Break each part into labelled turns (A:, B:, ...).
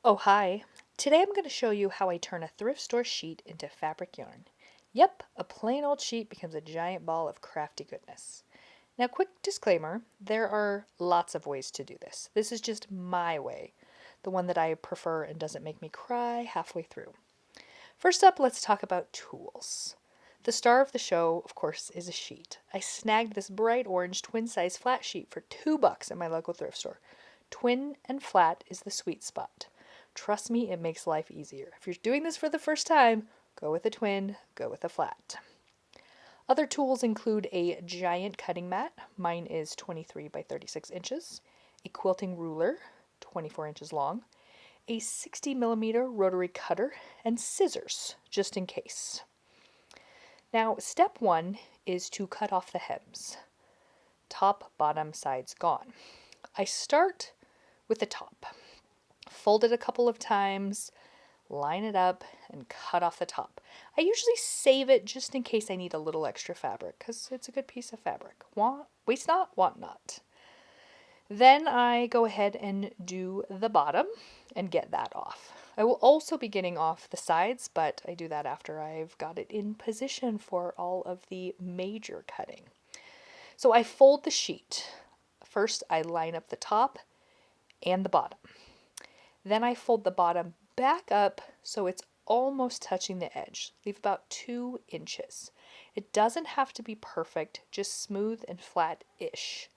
A: Oh, hi. Today I'm going to show you how I turn a thrift store sheet into fabric yarn. Yep, a plain old sheet becomes a giant ball of crafty goodness. Now, quick disclaimer, there are lots of ways to do this. This is just my way, the one that I prefer and doesn't make me cry halfway through. First up, let's talk about tools. The star of the show, of course, is a sheet. I snagged this bright orange twin-size flat sheet for $2 at my local thrift store. Twin and flat is the sweet spot. Trust me, it makes life easier. If you're doing this for the first time, go with a twin, go with a flat. Other tools include a giant cutting mat. Mine is 23 by 36 inches. A quilting ruler, 24 inches long. A 60mm rotary cutter, and scissors, just in case. Now, step one is to cut off the hems. Top, bottom, sides gone. I start with the top. Fold it a couple of times, line it up, and cut off the top. I usually save it just in case I need a little extra fabric, because it's a good piece of fabric. Waste not, want not. Then I go ahead and do the bottom and get that off. I will also be getting off the sides, but I do that after I've got it in position for all of the major cutting. So I fold the sheet. First, I line up the top and the bottom. Then I fold the bottom back up so it's almost touching the edge. Leave about 2 inches. It doesn't have to be perfect, just smooth and flat-ish.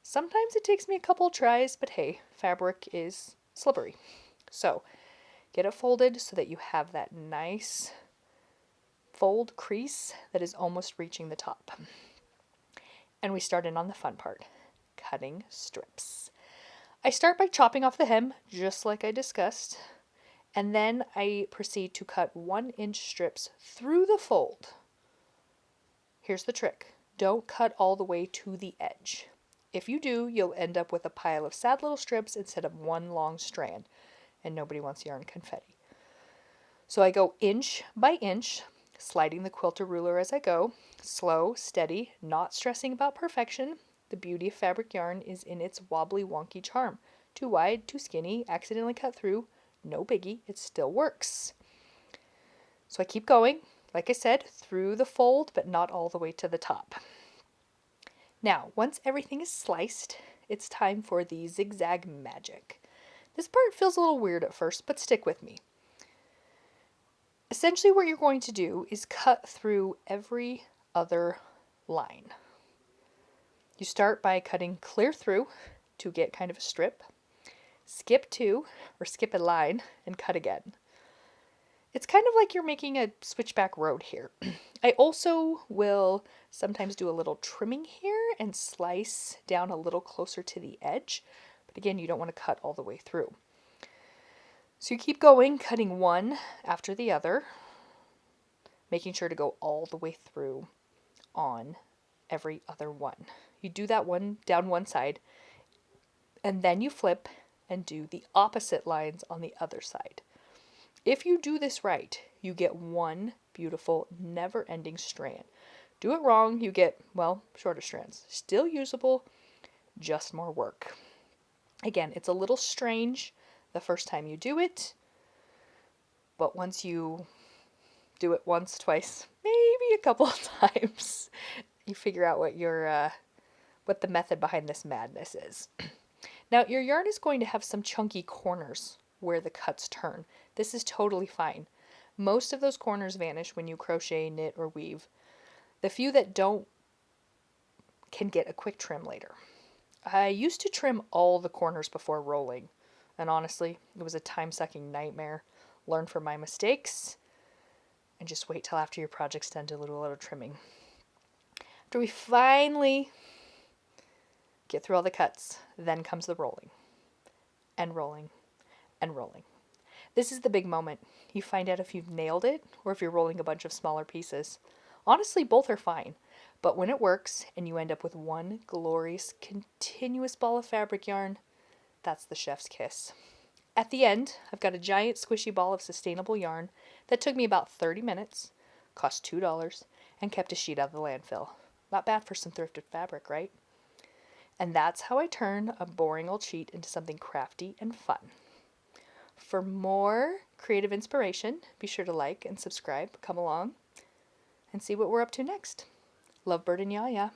A: Sometimes it takes me a couple tries, but hey, fabric is slippery. So get it folded so that you have that nice fold crease that is almost reaching the top. And we start in on the fun part, cutting strips. I start by chopping off the hem, just like I discussed, and then I proceed to cut 1-inch strips through the fold. Here's the trick. Don't cut all the way to the edge. If you do, you'll end up with a pile of sad little strips instead of one long strand, and nobody wants yarn confetti. So I go inch by inch, sliding the quilter ruler as I go, slow, steady, not stressing about perfection. The beauty of fabric yarn is in its wobbly, wonky charm. Too wide, too skinny, accidentally cut through, no biggie, it still works. So I keep going, like I said, through the fold, but not all the way to the top. Now, once everything is sliced, it's time for the zigzag magic. This part feels a little weird at first, but stick with me. Essentially what you're going to do is cut through every other line. You start by cutting clear through to get kind of a strip, skip 2, or skip a line, and cut again. It's kind of like you're making a switchback road here. I also will sometimes do a little trimming here and slice down a little closer to the edge. But again, you don't want to cut all the way through. So you keep going, cutting one after the other, making sure to go all the way through on every other one. You do that one down one side, and then you flip and do the opposite lines on the other side. If you do this right, you get one beautiful, never-ending strand. Do it wrong, you get, well, shorter strands. Still usable, just more work. Again, it's a little strange the first time you do it, but once you do it once, twice, maybe a couple of times, you figure out what the method behind this madness is. Now, your yarn is going to have some chunky corners where the cuts turn. This is totally fine. Most of those corners vanish when you crochet, knit, or weave. The few that don't can get a quick trim later. I used to trim all the corners before rolling, and honestly, it was a time-sucking nightmare. Learn from my mistakes, and just wait till after your project's done to do a little trimming. After we finally get through all the cuts, then comes the rolling, and rolling, and rolling. This is the big moment. You find out if you've nailed it or if you're rolling a bunch of smaller pieces. Honestly, both are fine. But when it works and you end up with one glorious, continuous ball of fabric yarn, that's the chef's kiss. At the end, I've got a giant squishy ball of sustainable yarn that took me about 30 minutes, cost $2, and kept a sheet out of the landfill. Not bad for some thrifted fabric, right? And that's how I turn a boring old sheet into something crafty and fun. For more creative inspiration, be sure to like and subscribe. Come along and see what we're up to next. Lovebird and Yaya.